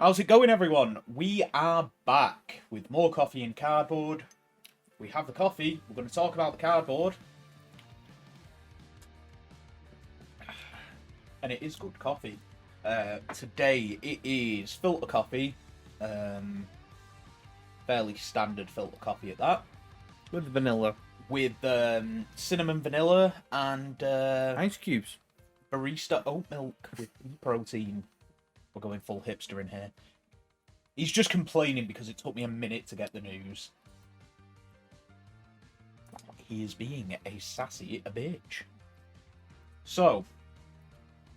How's it going, everyone? We are back with more coffee and cardboard. We have the coffee. We're going to talk about the cardboard. And it is good coffee. Today it is filter coffee. Fairly standard filter coffee at that. With vanilla. With cinnamon vanilla and Ice cubes. barista oat milk with protein. We're going full hipster in here. He's just complaining because it took me a minute to get the news. He is being a sassy bitch. So,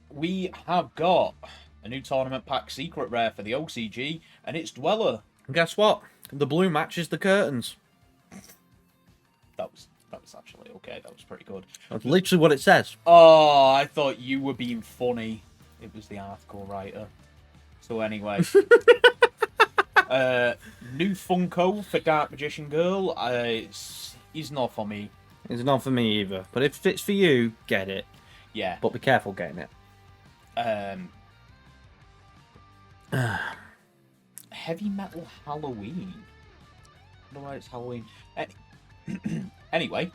we have got a new tournament pack secret rare for the OCG, and it's Dweller. And guess what? The blue matches the curtains. That was actually okay. That was pretty good. That's literally what it says. Oh, I thought you were being funny. It was the article writer. So anyway, new Funko for Dark Magician Girl. He's not for me. It's not for me either. But if it's for you, get it. Yeah. But be careful getting it. Heavy Metal Halloween. I don't know why it's Halloween. Anyway,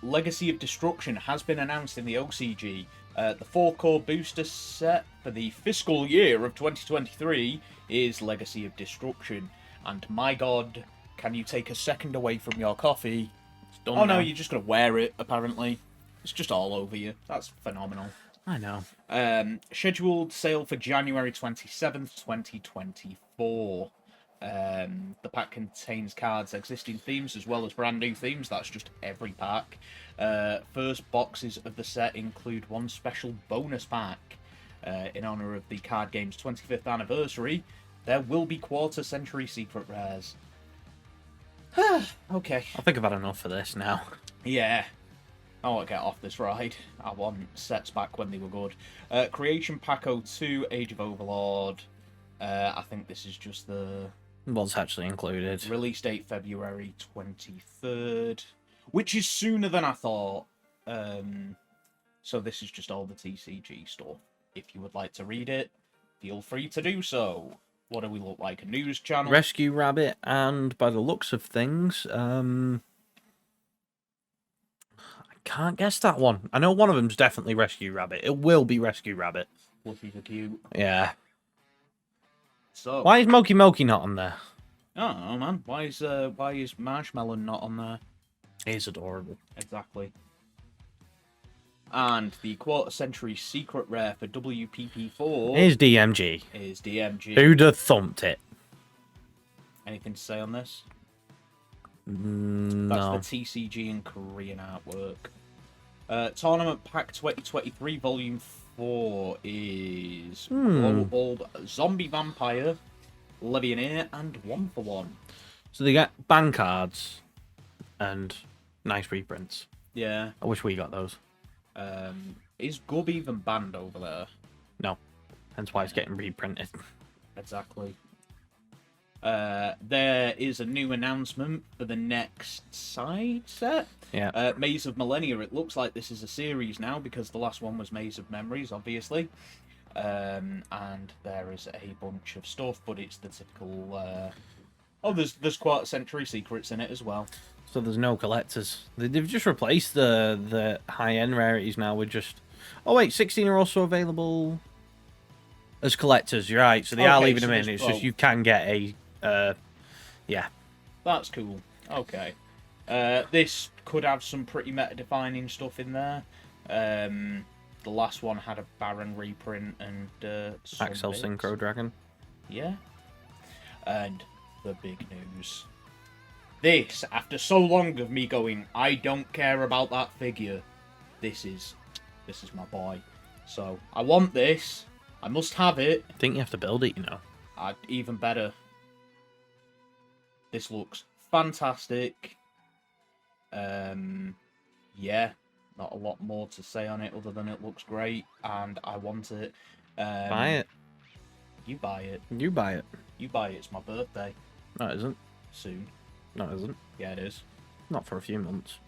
Legacy of Destruction has been announced in the OCG. The 4-core booster set for the fiscal year of 2023 is Legacy of Destruction. And my god, can you take a second away from your coffee? It's done Oh now. no, you're just going to wear it, apparently. It's just all over you. That's phenomenal. I know. Scheduled sale for January 27th, 2024. The pack contains cards, existing themes, as well as brand new themes. That's just every pack. First boxes of the set include one special bonus pack. In honor of the card game's 25th anniversary, there will be quarter-century secret rares. Okay. I think I've had enough for this now. Yeah. I want to get off this ride. I want sets back when they were good. Creation Pack 02, Age of Overlord. I think this is just the What's actually included? release date, February 23rd, which is sooner than I thought. So this is just all the TCG stuff. If you would like to read it, feel free to do so. What do we look like? A news channel? Rescue Rabbit, and by the looks of things, I can't guess that one. I know one of them's definitely Rescue Rabbit. It will be Rescue Rabbit. Fluffies are cute. Yeah. So Why is Moki Moki not on there? oh man, why is Marshmallow not on there? He's adorable. Exactly. And the quarter-century secret rare for WPP4 Here's DMG. is DMG. Who'd have thumped it? Anything to say on this? No. That's the TCG and Korean artwork. Tournament Pack 2023 Volume 4 is old Zombie Vampire, Legionnaire, and 1-for-1. So they get ban cards and nice reprints. Yeah. I wish we got those. Is Gub even banned over there? No. Hence why it's getting reprinted. Exactly. There is a new announcement for the next side set. Yeah. Maze of Millennia. It looks like this is a series now because the last one was Maze of Memories, obviously. And there is a bunch of stuff, but it's the typical... there's quarter-century secrets in it as well. So there's no collectors. They've just replaced the high-end rarities now with just... Oh wait, 16 are also available as collectors. You're right. So they are Okay, leaving so them in. there's It's just both. you can get a... yeah. That's cool. Okay. This could have some pretty meta-defining stuff in there. The last one had a Baron reprint and some Axel bits. Synchro Dragon. Yeah. And the big news. This, after so long of me going, I don't care about that figure, this is my boy. So, I want this. I must have it. I think you have to build it, you know. Even better. This looks fantastic. Yeah, not a lot more to say on it other than it looks great and I want it. Buy it. You buy it. You buy it. You buy it. It's my birthday. No, it isn't. Soon. No, it isn't. Yeah, it is. Not for a few months.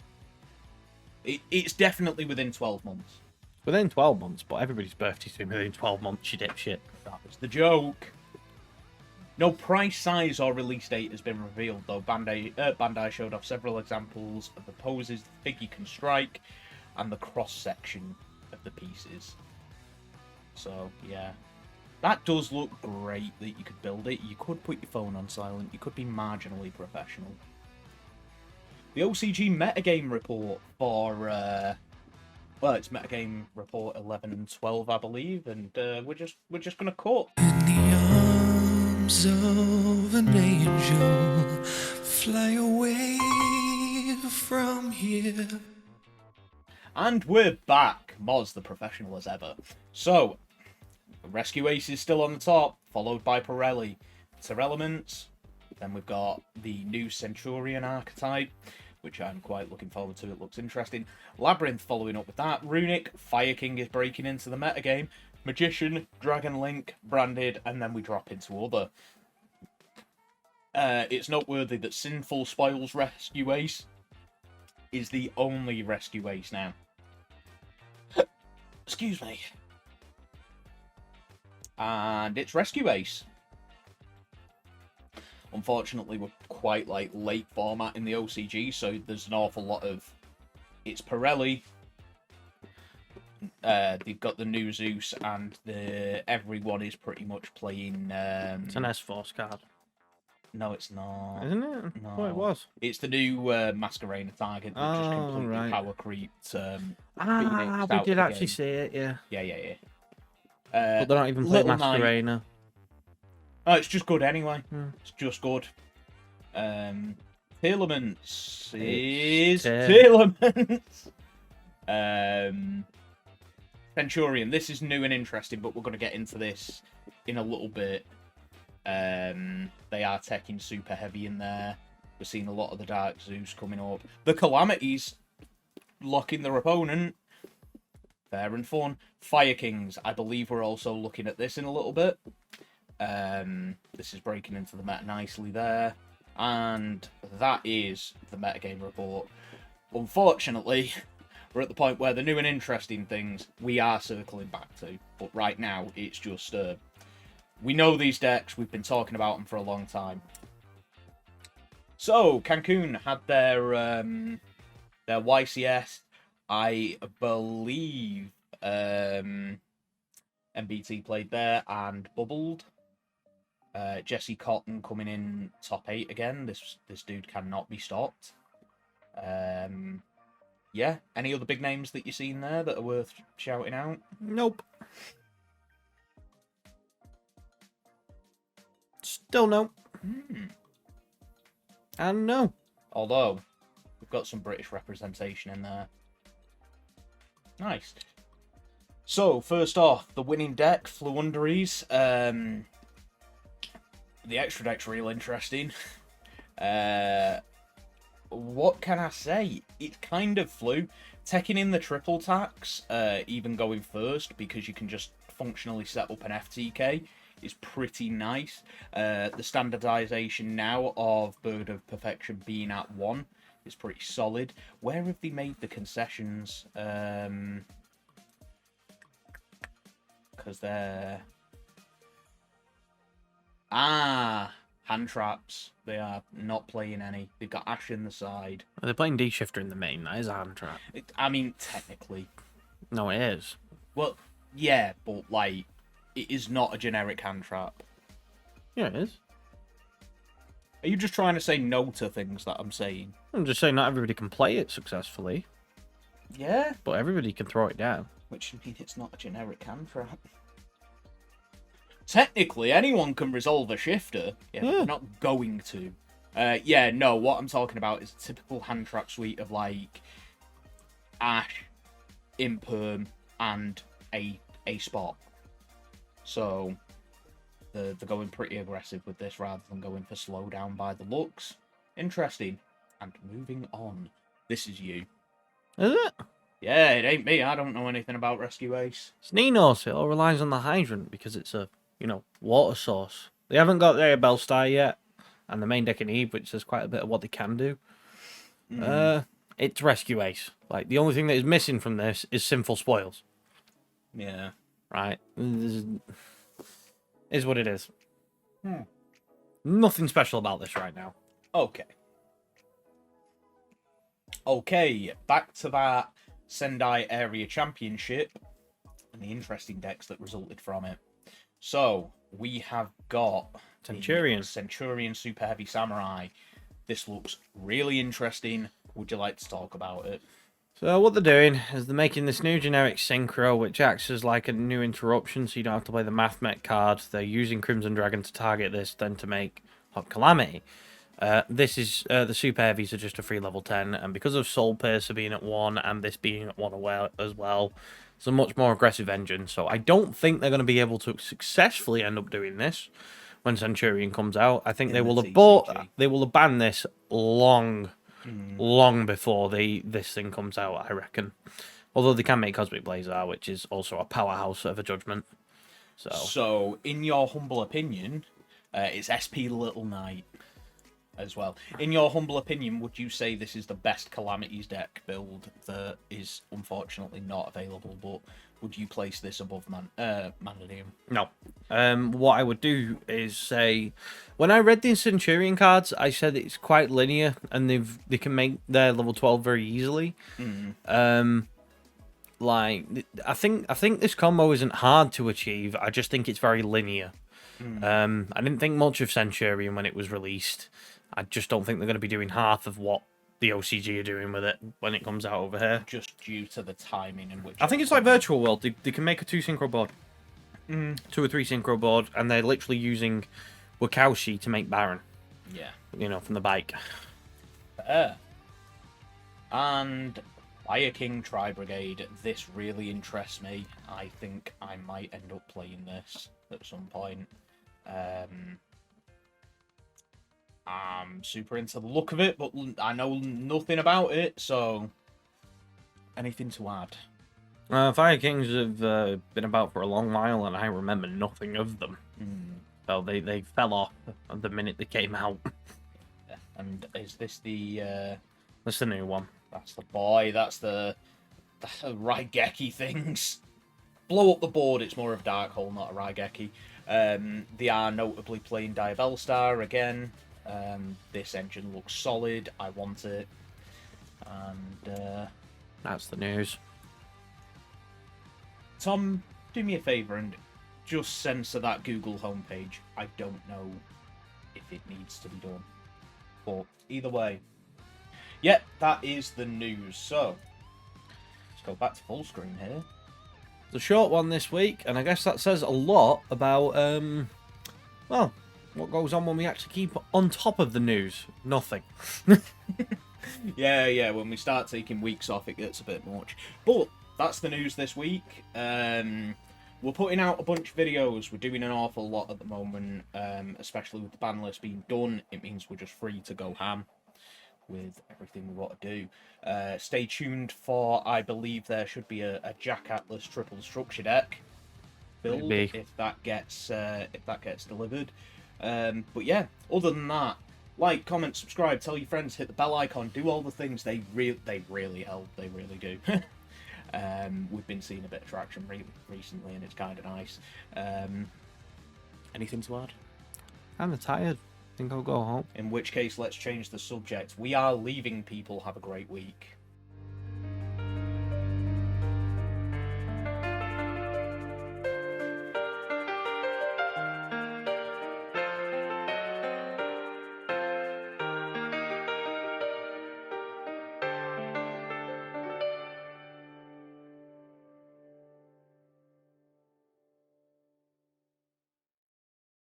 It's definitely within 12 months. Within 12 months, but everybody's birthday's soon within 12 months, you dipshit. That was the joke. No price, size, or release date has been revealed, though Bandai showed off several examples of the poses the figure can strike and the cross-section of the pieces. So, yeah. That does look great that you could build it. You could put your phone on silent. You could be marginally professional. The OCG metagame report for... well, it's metagame report 11 and 12, I believe, and we're just going to cut. Of an angel, fly away from here. And we're back. Moz, the professional as ever. So, Rescue Ace is still on the top, followed by Pirelli. Ter Elements. Then we've got the new Centurion archetype, which I'm quite looking forward to. It looks interesting. Labyrinth following up with that. Runic. Fire King is breaking into the metagame. Magician, Dragon Link, Branded, and then we drop into other. It's noteworthy that Sinful Spoils Rescue Ace is the only Rescue Ace now. Excuse me. And it's Rescue Ace. Unfortunately, we're quite like late format in the OCG, so there's an awful lot of... It's Pirelli. They've got the new Zeus, and everyone is pretty much playing... It's an S-Force card. No, it's not. Isn't it? No. Oh, it was. It's the new Masquerade target that just completely power creeped. We did actually see it, yeah. Yeah. But they're not even playing Masquerade now. Oh, it's just good anyway. Hmm. It's just good. Elements is Elements. Centurion. This is new and interesting, but we're going to get into this in a little bit. They are teching super heavy in there. We're seeing a lot of the Dark Zeus coming up. The Calamities locking their opponent. Fair and fun. FIREKINGS. I believe we're also looking at this in a little bit. This is breaking into the meta nicely there. And that is the metagame report. Unfortunately, we're at the point where the new and interesting things we are circling back to. But right now, it's just... we know these decks. We've been talking about them for a long time. So, Cancun had their YCS. I believe MBT played there and bubbled. Jesse Cotton coming in top 8 again. This dude cannot be stopped. Yeah. Any other big names that you've seen there that are worth shouting out? Nope. Still no. And no. Although, we've got some British representation in there. Nice. So, first off, the winning deck, Fluunderies. The extra deck's real interesting. What can I say? It's kind of FLOO. Taking in the triple tax, even going first, because you can just functionally set up an FTK, is pretty nice. The standardization now of Bird of Perfection being at 1 is pretty solid. Where have they made the concessions? Because they're... hand traps. They are not playing any. They've got Ash in the side. They're playing D-Shifter in the main. That is a hand trap. I mean, technically. No, it is. Well, yeah, but, like, it is not a generic hand trap. Yeah, it is. Are you just trying to say no to things that I'm saying? I'm just saying not everybody can play it successfully. Yeah. But everybody can throw it down. Which means it's not a generic hand trap. Technically, anyone can resolve a shifter. Yeah, but they're not going to. Yeah, no, what I'm talking about is a typical hand trap suite of, like, Ash, Imperm, and a spot. So, they're going pretty aggressive with this rather than going for slowdown by the looks. Interesting. And moving on. This is you. Is it? Yeah, it ain't me. I don't know anything about Rescue Ace. It's Ninos. It all relies on the hydrant because it's a, water source. They haven't got their Bellstar yet. And the main deck in Eve, which says quite a bit of what they can do. It's Rescue Ace. Like, the only thing that is missing from this is Sinful Spoils. Yeah. Right? Is what it is. Nothing special about this right now. Okay. Okay, back to that Sendai Area Championship and the interesting decks that resulted from it. So, we have got the Centurion. Centurion Super Heavy Samurai. This looks really interesting. Would you like to talk about it? So what they're doing is they're making this new generic synchro, which acts as like a new interruption, so you don't have to play the Math Mech card. They're using Crimson Dragon to target this, then to make Hot Calamity. This is the Super Heavies are just a free level 10, and because of Soul Piercer being at 1 and this being at 1 as well, it's a much more aggressive engine. So I don't think they're going to be able to successfully end up doing this when Centurion comes out. I think In they the will TCG. they will have banned this long before this thing comes out, I reckon. Although they can make Cosmic Blazer, which is also a powerhouse of a judgment. So, in your humble opinion, it's SP Little Knight as well. In your humble opinion, would you say this is the best Calamities deck build that is unfortunately not available, but would you place this above Mandaneum? No. What I would do is say, when I read the Centurion cards, I said it's quite linear and they can make their level 12 very easily. Like I think this combo isn't hard to achieve. I just think it's very linear. I didn't think much of Centurion when it was released. I just don't think they're going to be doing half of what the OCG are doing with it when it comes out over here. Just due to the timing in which... I think it's like Virtual World. They can make a 2 synchro board. 2 or 3 synchro board, and they're literally using Wakaushi to make Baron. Yeah. You know, from the bike. And Fire King Tri Brigade. This really interests me. I think I might end up playing this at some point. I'm super into the look of it, but I know nothing about it, so... Anything to add? Fire Kings have been about for a long while, and I remember nothing of them. So they fell off the minute they came out. And is this the... That's the new one. That's the boy, that's the Raigeki things. Blow up the board, it's more of Dark Hole, not a Raigeki. They are notably playing Divelstar again. This engine looks solid, I want it. And That's the news. Tom, do me a favour and just censor that Google homepage. I don't know if it needs to be done. But either way. Yep, that is the news. So, let's go back to full screen here. It's a short one this week, and I guess that says a lot about, well, what goes on when we actually keep on top of the news. Nothing. Yeah, when we start taking weeks off, it gets a bit much. But that's the news this week. We're putting out a bunch of videos. We're doing an awful lot at the moment, especially with the ban list being done. It means we're just free to go ham with everything we want to do. Stay tuned for, I believe there should be a Jack Atlas triple structure deck build Maybe. if that gets delivered. But yeah, other than that, like, comment, subscribe, tell your friends, hit the bell icon, do all the things. They really help. They really do. We've been seeing a bit of traction recently, and it's kind of nice. Anything to add? I'm tired. I think I'll go home. In which case, let's change the subject. We are leaving people. Have a great week.